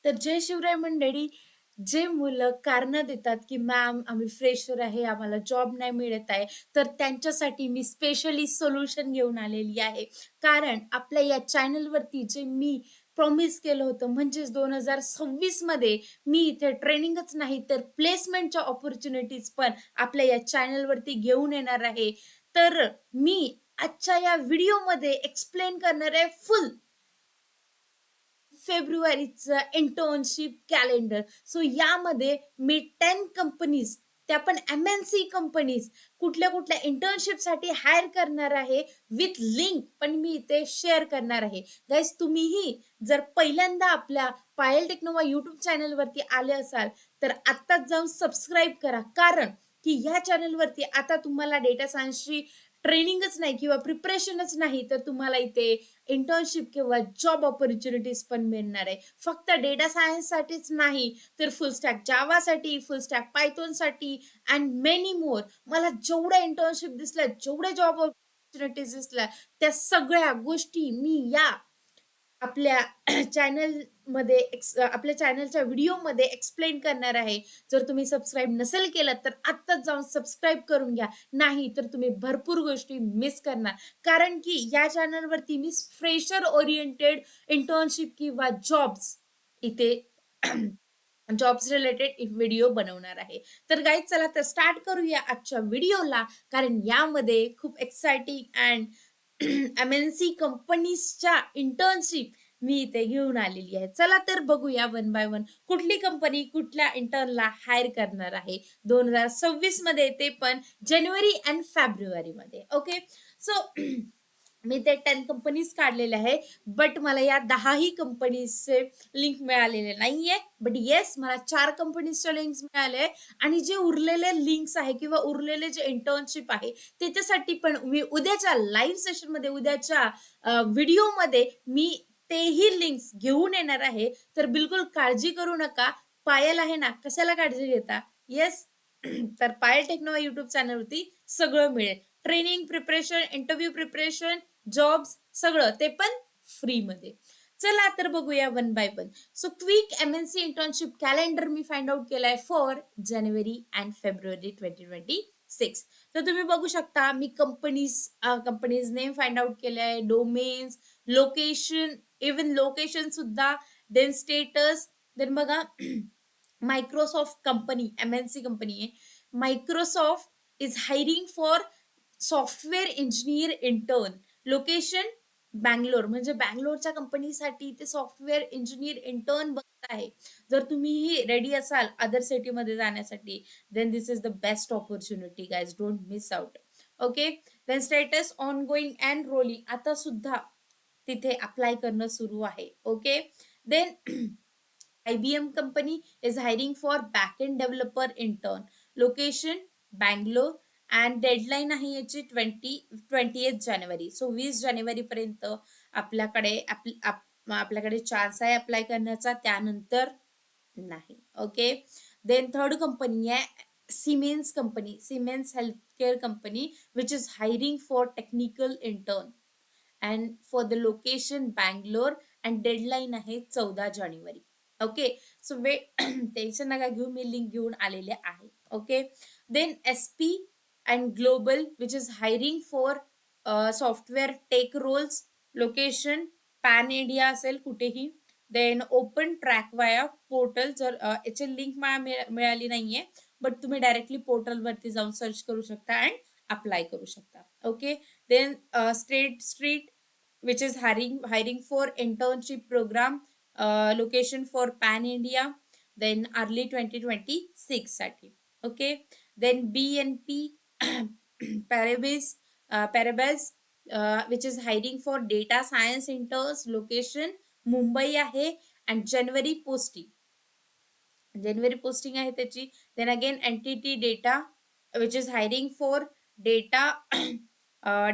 तर जय शिवराय मंडळी. जे मुलं कारणं देतात, की मॅम आम्ही फ्रेशर आहे, आम्हाला जॉब नाही मिळत आहे, तर त्यांच्यासाठी मी स्पेशली सोल्युशन घेऊन आलेली आहे. कारण आपल्या या चॅनलवरती जे मी प्रॉमिस केलं होतं, म्हणजेच 2026 मध्ये मी इथे ट्रेनिंगच नाही, तर प्लेसमेंटच्या अपॉर्च्युनिटीज पण आपल्या या चॅनलवरती घेऊन येणार आहे. तर मी आजच्या या व्हिडिओमध्ये एक्सप्लेन करणार आहे फुल फेब्रुवारीचं इंटर्नशिप कॅलेंडर. सो यामध्ये मी 10 कंपनीज, त्या पण एम-एन-सी कंपनीज कुठल्या-कुठल्या इंटर्नशिपसाठी हायर करणार आहे विथ लिंक पण मी इथे शेअर करणार आहे. गाईज तुम्हीही जर पहिल्यांदा आपल्या पायल टेक्नोवा यूट्यूब चॅनलवरती आले असाल तर आत्ताच जाऊन सबस्क्राईब करा. कारण की ह्या चॅनलवरती आता तुम्हाला डेटा सायन्सची ट्रेनिंगच नाही किंवा प्रिपरेशनच नाही, तर तुम्हाला इथे इंटर्नशिप किंवा जॉब ऑपॉर्च्युनिटीज पण मिळणार आहे. फक्त डेटा सायन्ससाठीच नाही, तर फुल स्टॅक जावासाठी, फुल स्टॅक पायथॉनसाठी अँड मेनी मोर. मला जेवढ्या इंटर्नशिप दिसल्या, जेवढे जॉब ऑपॉर्च्युनिटीज दिसल्या, त्या सगळ्या गोष्टी मी या आपल्या चॅनलमध्ये आपल्या चॅनलच्या व्हिडिओमध्ये एक्सप्लेन करणार आहे. जर तुम्ही सबस्क्राईब नसेल केलं, तर आत्ताच जाऊन सबस्क्राईब करून घ्या. नाही तर तुम्ही भरपूर गोष्टी मिस करणार. कारण की या चॅनलवरती मी फ्रेशर ओरिएंटेड इंटर्नशिप किंवा जॉब्स इथे जॉब्स रिलेटेड व्हिडिओ बनवणार आहे. तर गाईज चला तर स्टार्ट करूया आजच्या व्हिडिओला. कारण यामध्ये खूप एक्साइटिंग अँड एम-एन-सी कंपनीजच्या इंटर्नशिप मी इथे घेऊन आलेली आहे. चला तर बघूया वन बाय वन कुठली कंपनी कुठल्या इंटर्नला हायर करणार आहे 2026 मध्ये, ते पण जानेवारी अँड फेब्रुवारीमध्ये. ओके, सो मी ते 10 कंपनीज काढलेल्या आहे, बट मला या 10ही कंपनीजचे लिंक मिळालेले नाहीये. बट येस, मला 4 कंपनीजच्या लिंक्स मिळाले आणि जे उरलेले लिंक्स आहे किंवा उरलेले जे इंटर्नशिप आहे त्याच्यासाठी पण मी उद्याच्या लाईव्ह सेशनमध्ये, उद्याच्या व्हिडिओमध्ये मी तेही लिंक्स घेऊन येणार आहे. तर बिलकुल काळजी करू नका. पायल आहे ना, कशाला काळजी घेता? येस, तर पायल टेक्नोवा यूट्यूब चॅनलवरती सगळं मिळेल. Training, preparation, interview preparation, jobs सगळं, ते पण फ्रीमध्ये. चला तर बघूया one by one. So quick MNC internship calendar me find out केलाय फॉर जानेवारी अँड फेब्रुवारी 2026. तर तुम्ही बघू शकता मी कंपनीज नेम फाइंड आउट केले आहे, डोमेन्स, लोकेशन, इवन लोकेशन सुद्धा, देन स्टेटस. देन बघा मायक्रोसॉफ्ट कंपनी, एम-एन-सी कंपनी आहे. Microsoft is hiring for software engineer intern. Location Bangalore, म्हणजे बँगलोरच्या कंपनीसाठी ते सॉफ्टवेअर इंजिनियर इंटर्न बघत आहे. जर तुम्हीही रेडी असाल अदर सिटीमध्ये जाण्यासाठी, then this is the best opportunity guys, don't miss out. Okay, then status ongoing and rolling, आता सुद्धा तिथे अप्लाय करणं सुरू आहे. Okay, then IBM company is hiring for backend developer intern. Location Bangalore and deadline आहे याची 20th जानेवारी. So 20 जानेवारी पर्यंत आपल्याकडे चान्स आहे अप्लाय करण्याचा, त्यानंतर नाही. ओके, देन थर्ड कंपनी आहे Siemens company, Siemens healthcare company, which is hiring for technical intern and for the location Bangalore and deadline आहे 14 जानेवारी. ओके, सो टेन्शन नका घेऊ, मी लिंक घेऊन आलेले आहे. Okay, then SP and global which is hiring for software tech roles. Location pan India असेल कुठेही. Then open track via portal, जर याची लिंक मिळाली नाहीये, बट तुम्ही डायरेक्टली पोर्टलवरती जाऊन सर्च करू शकता अँड अप्लाय करू शकता. Okay, then street which is hiring for internship program, location for pan India, then early 2026 साठी. Okay, then BNP Paribas, which is hiring for data science interns, location Mumbai आहे and January posting आहे त्याची. Then again entity data which is hiring for data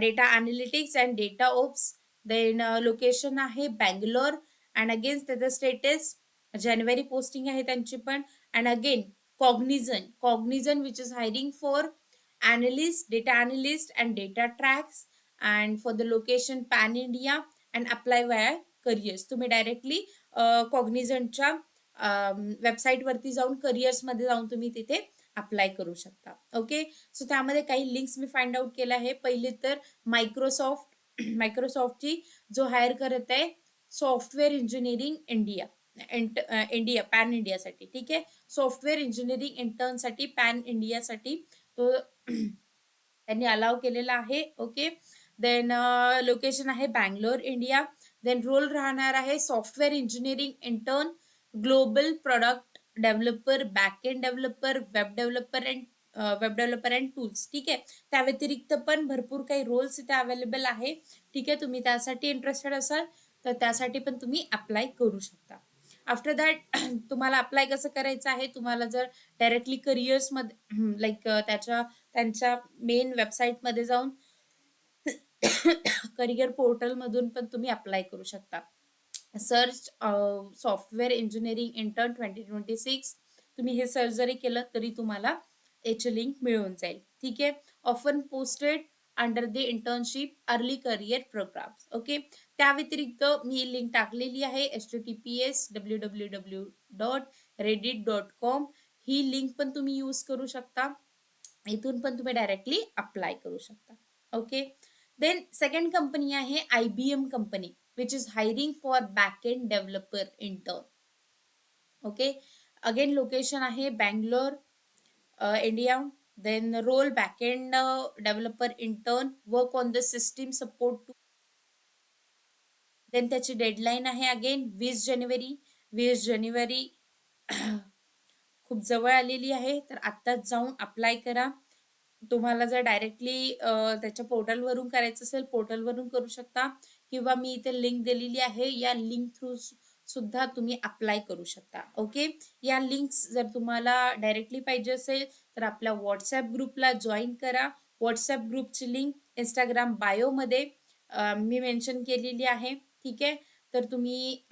data analytics and data ops. Then location आहे Bangalore and again त्याचं status जानेवारी posting आहे त्यांची पण. And again Cognizant which is hiring for analyst, data analyst and data tracks, and for the location pan India and apply via careers. तुम्ही directly कॉग्निझनच्या वेबसाईटवरती जाऊन करिअर्समध्ये जाऊन तुम्ही तिथे अप्लाय करू शकता. ओके. सो त्यामध्ये काही लिंक्स मी फाइंड आउट केल्या आहे. पहिले तर मायक्रोसॉफ्टची जो हायर करत आहे software engineering India, India pan इंडियासाठी. ठीक आहे. सॉफ्टवेअर इंजिनिअरिंग इंटर्नसाठी पॅन इंडियासाठी तो त्यांनी अलाव केलेला आहे. ओके. देन लोकेशन आहे बँगलोर इंडिया. देन रोल राहणार आहे software engineering intern, global product developer, backend developer, web developer and tools. ठीक आहे. त्या व्यतिरिक्त पण भरपूर काही रोल्स इथे अवेलेबल आहे. ठीक आहे. तुम्ही त्यासाठी इंटरेस्टेड असाल तर त्यासाठी पण तुम्ही अप्लाय करू शकता. आफ्टर दॅट तुम्हाला अप्लाय कसं करायचं आहे, तुम्हाला जर डायरेक्टली करिअर्समध्ये लाईक त्यांच्या मेन वेबसाईटमध्ये जाऊन करिअर पोर्टलमधून पण तुम्ही अप्लाय करू शकता. Search software engineering intern 2026. तुम्ही हे सर्च जरी केलं तरी तुम्हाला याची लिंक मिळून जाईल. ठीक आहे. Often posted under the internship early career programmes. Okay. त्या व्यतिरिक्त मी लिंक टाकलेली आहे https://www.reddit.com. ही लिंक पण तुम्ही यूज करू शकता. इथून पण तुम्ही डायरेक्टली अप्लाय करू शकता. ओके. देन सेकंड कंपनी आहे IBM company which is hiring for backend developer intern. Okay. Again location आहे Bangalore India. Then role backend developer intern, work on the system support to. Then त्याची deadline आहे again 20 जानेवारी. 20 जानेवारी खूप जवळ आलेली आहे, तर आत्ताच जाऊन अप्लाय करा. तुम्हाला जर डायरेक्टली त्याच्या पोर्टलवरून करायचं असेल पोर्टलवरून करू शकता, किंवा मी इथे लिंक दिलेली आहे या लिंक थ्रू सुद्धा तुम्ही अप्लाय करू शकता. ओके. या लिंक्स जर तुम्हाला डायरेक्टली पाहिजे असेल तर आपल्या व्हॉट्सॲप ग्रुपला जॉईन करा. व्हॉट्सॲप ग्रुपची लिंक इंस्टाग्राम बायोमध्ये मी मेन्शन केलेली आहे. ठीक आहे. तर तुम्ही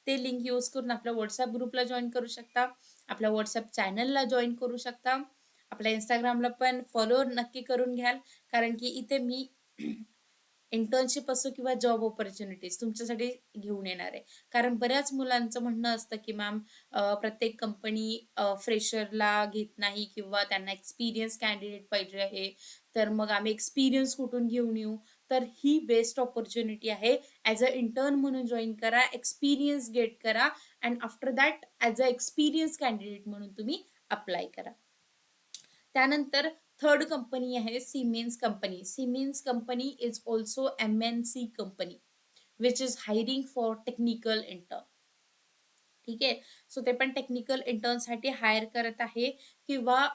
ते लिंक यूज करून आपल्या व्हॉट्सॲप ग्रुपला जॉईन करू शकता, आपल्या व्हॉट्सॲप चॅनलला जॉईन करू शकता. आपल्या इंस्टाग्रामला पण फॉलो नक्की करून घ्याल, कारण की इथे मी इंटर्नशिप असो किंवा जॉब ऑपॉर्च्युनिटीज तुमच्यासाठी घेऊन येणार आहे. कारण बऱ्याच मुलांचं म्हणणं असतं की मॅम प्रत्येक कंपनी फ्रेशरला घेत नाही किंवा त्यांना एक्सपिरियन्स कॅन्डिडेट पाहिजे आहे, तर मग आम्ही एक्सपिरियन्स कुठून घेऊन येऊ. तर ही बेस्ट ऑपॉर्च्युनिटी आहे. ॲज अ इंटर्न म्हणून जॉईन करा, एक्सपिरियन्स गेट करा and after that as a experience candidate म्हणून तुम्ही अप्लाय करा. त्यानंतर थर्ड कंपनी आहे Siemens company. Siemens company is also MNC company which is hiring for technical intern. ठीक आहे. सो ते पण टेक्निकल इंटर्नसाठी हायर करत आहे, किंवा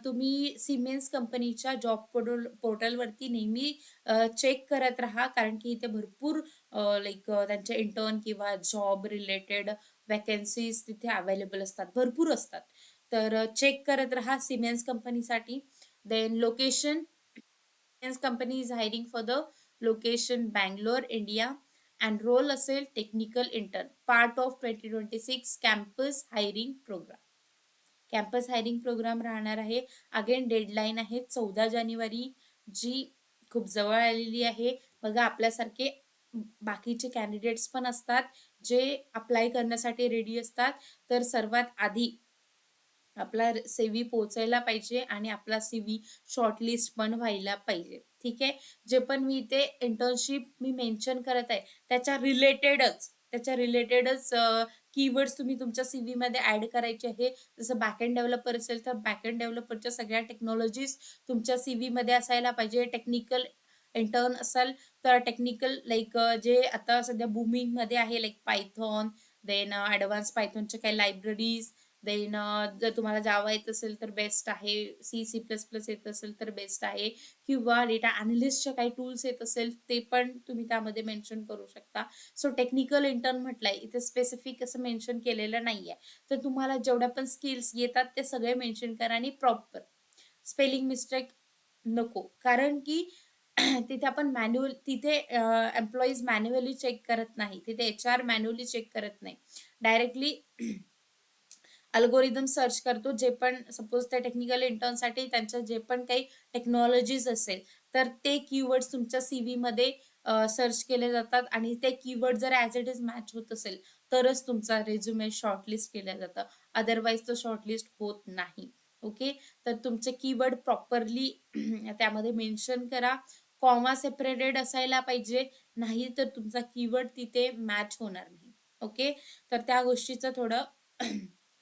तुम्ही सिमेन्स कंपनीच्या जॉब पोर्टलवरती नेहमी चेक करत राहा, कारण की इथे भरपूर लाईक त्यांचे इंटर्न किंवा जॉब रिलेटेड वॅकन्सीज तिथे अवेलेबल असतात, भरपूर असतात. तर चेक करत राहा सिमेन्स कंपनीसाठी. Then location, Siemens company is hiring for the location Bangalore India and role असेल technical intern, part of 2026 campus hiring programme. Campus hiring programme राहणार आहे. अगेन डेडलाईन आहे 14 जानेवारी, जी खूप जवळ आलेली आहे. बघा, आपल्यासारखे बाकीचे कॅन्डिडेट्स पण असतात जे अप्लाय करण्यासाठी रेडी असतात. तर सर्वात आधी आपला CV पोहोचायला पाहिजे आणि आपला CV शॉर्टलिस्ट पण व्हायला पाहिजे. ठीक आहे. जे पण मी इथे इंटर्नशिप मी मेन्शन करत आहे त्याच्या रिलेटेडच कीवर्ड्स तुम्ही तुमच्या CV मध्ये ऍड करायचे आहे. जसं बॅकएंड डेव्हलपर असेल तर बॅकएंड डेव्हलपरच्या सगळ्या टेक्नॉलॉजीज तुमच्या CV मध्ये असायला पाहिजे. टेक्निकल इंटर्न असाल तर टेक्निकल लाईक जे आता सध्या बुमिंग मध्ये आहे लाईक पायथॉन, देन ॲडव्हान्स पायथॉनच्या काही लायब्ररीज, देन जर तुम्हाला जावा येत असेल तर बेस्ट आहे, C++ येत असेल तर बेस्ट आहे, किंवा डेटा अनालिस्टच्या काही टूल्स येत असेल ते पण तुम्ही त्यामध्ये मेन्शन करू शकता. सो टेक्निकल इंटर्न म्हटलंय, इथे स्पेसिफिक असं मेन्शन केलेलं नाहीये. तर तुम्हाला जेवढ्या पण स्किल्स येतात ते सगळे मेन्शन करा आणि प्रॉपर. स्पेलिंग मिस्टेक नको, कारण की तिथे आपण तिथे एम्प्लॉईज मॅन्युअली चेक करत नाही, तिथे HR मॅन्युअली चेक करत नाही. डायरेक्टली अल्गोरिदम सर्च करतो. जे पण सपोज त्या टेक्निकल इंटर्नसाठी त्यांच्या जे पण काही टेक्नॉलॉजीज असेल तर ते कीवर्ड्स तुमच्या CV मध्ये सर्च केले जातात आणि ते कीवर्ड जर ॲज इट इज मॅच होत असेल, तरच तुमचा रिझ्युमे शॉर्टलिस्ट केला जातं. अदरवाईज तो शॉर्टलिस्ट होत नाही. ओके. तर तुमचे कीवर्ड प्रॉपरली त्यामध्ये मेन्शन करा. कॉमा सेपरेटेड असायला पाहिजे. नाही तर तुमचा कीवर्ड तिथे मॅच होणार नाही. ओके. तर त्या गोष्टीचं थोडं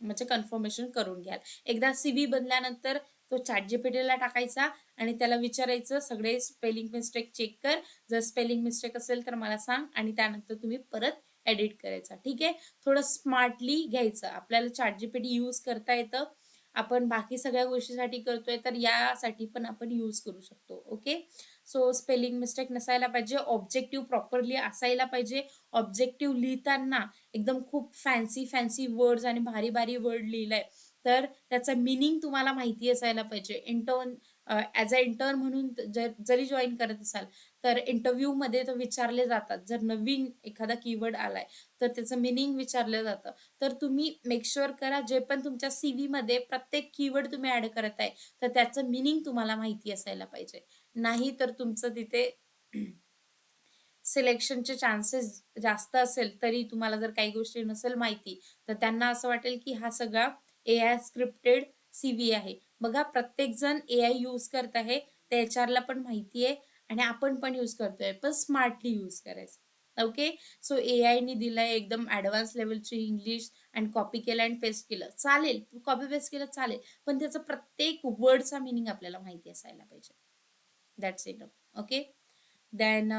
म्हणजे कन्फर्मेशन करून घ्याल. एकदा सीव्ही बनल्यानंतर तो ChatGPTला टाकायचा आणि त्याला विचारायचं, सगळे स्पेलिंग मिस्टेक चेक कर. जर स्पेलिंग मिस्टेक असेल तर मला सांग आणि त्यानंतर तुम्ही परत एडिट करायचा. ठीक आहे. थोडं स्मार्टली घ्यायचं. आपल्याला ChatGPT यूज करता येतं. आपण बाकी सगळ्या गोष्टीसाठी करतोय, तर यासाठी पण आपण यूज करू शकतो. ओके. सो स्पेलिंग मिस्टेक नसायला पाहिजे. ऑब्जेक्टिव्ह प्रॉपरली असायला पाहिजे. ऑब्जेक्टिव्ह लिहिताना एकदम खूप फॅन्सी फॅन्सी वर्ड्स आणि भारी भारी वर्ड लिहिलंय, तर त्याचा मीनिंग तुम्हाला माहिती असायला पाहिजे. ॲज अ इंटर्न म्हणून जरी जॉइन करत असाल, तर इंटरव्ह्यूमध्ये तर विचारले जातात. जर नवीन एखादा कीवर्ड आलाय, तर त्याचं मीनिंग विचारलं जातं. तर तुम्ही मेक शुअर करा, जे पण तुमच्या सीव्हीमध्ये प्रत्येक कीवर्ड तुम्ही ॲड करत आहे, तर त्याचं मीनिंग तुम्हाला माहिती असायला पाहिजे. नाही तर तुमचं तिथे सिलेक्शनचे चान्सेस जास्त असेल, तरी तुम्हाला जर काही गोष्टी नसेल माहिती, तर त्यांना असं वाटेल की हा सगळा एआय स्क्रिप्टेड सीव्ही आहे. बघा प्रत्येकजण एआय यूज करत आहे. ते एचआरला पण माहिती आहे आणि आपण पण यूज करतोय, पण स्मार्टली यूज करायचं. ओके. सो एआयने दिलंय एकदम ॲडव्हान्स लेव्हलची इंग्लिश आणि कॉपी केलं आणि पेस्ट केलं. चालेल, कॉपी पेस्ट केलं चालेल, पण त्याचा प्रत्येक वर्डचा मीनिंग आपल्याला माहिती असायला पाहिजे. That's it. Okay. Then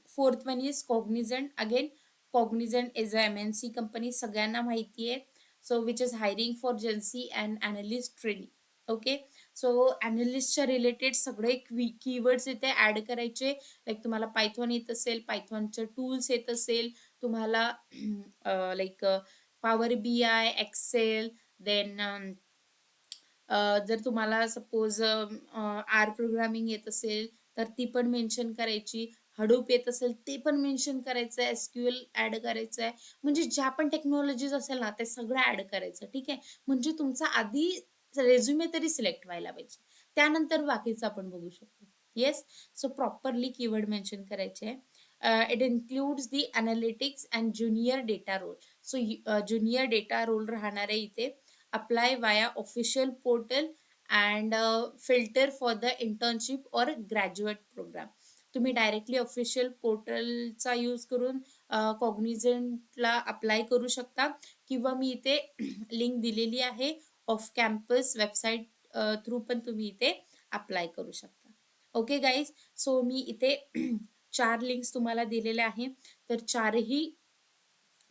fourth one is Cognizant. Again, Cognizant is a MNC company. सगळ्यांना माहिती आहे. So which is hiring for Gen Z and analyst training. Okay. So अनालिस्टच्या रिलेटेड सगळे कीवर्ड्स इथे ऍड करायचे. लाईक तुम्हाला पायथॉन येत असेल, पायथॉनचे टूल्स येत असेल, तुम्हाला like power BI, Excel, then जर तुम्हाला सपोज आर प्रोग्रामिंग येत असेल, तर ती पण मेन्शन करायची. हडूप येत असेल, ते पण मेन्शन करायचं आहे. SQL ॲड करायचं आहे. म्हणजे ज्या पण टेक्नॉलॉजीज असेल ना, ते सगळं ॲड करायचं. ठीक आहे. म्हणजे तुमचा आधी रेझ्युमे तरी सिलेक्ट व्हायला पाहिजे. त्यानंतर बाकीचं आपण बघू शकतो. Yes. So properly keyword mention करायचे. It includes the analytics and junior data role. So junior data role राहणार आहे इथे. Apply via official portal and filter for the internship or graduate programme. तुम्ही डायरेक्टली ऑफिशियल पोर्टलचा use करून कॉग्निझंटला apply करू शकता, किंवा मी इथे लिंक दिलेली आहे. ऑफ कॅम्पस वेबसाईट थ्रू पण तुम्ही इथे अप्लाय करू शकता. Okay guys. सो मी इथे 4 लिंक्स तुम्हाला दिलेल्या आहे. तर चारही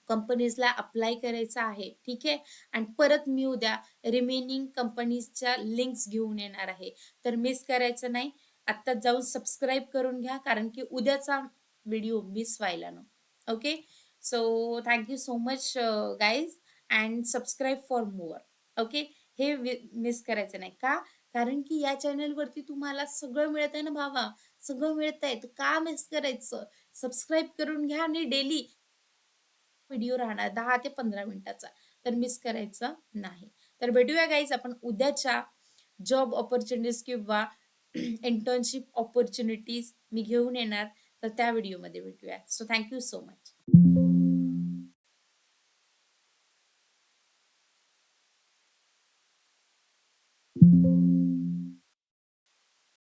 कंपनीजला अप्लाय करायचं आहे. ठीक आहे. आणि परत मी उद्या रिमेनिंग कंपनीजच्या लिंक्स घेऊन येणार आहे. तर मिस करायचं नाही. आत्ता जाऊन सबस्क्राईब करून घ्या, कारण की उद्याचा व्हिडिओ मिस व्हायला नको. Okay. So thank you so much guys, and subscribe for mower. Okay. हे मिस करायचं नाही. का? कारण की या चॅनलवरती तुम्हाला सगळं मिळत आहे ना भावा, सगळं मिळतंय. तर का मिस करायचं? सबस्क्राईब करून घ्या आणि डेली व्हिडिओ राहणार 10 ते 15 मिनिटाचा. तर मिस करायचं नाही. तर भेटूया गाईज आपण उद्याच्या जॉब अपॉर्च्युनिटीज किंवा इंटर्नशिप अपॉर्च्युनिटीज मी घेऊन येणार. तर त्या व्हिडिओमध्ये भेटूया. So thank you so much.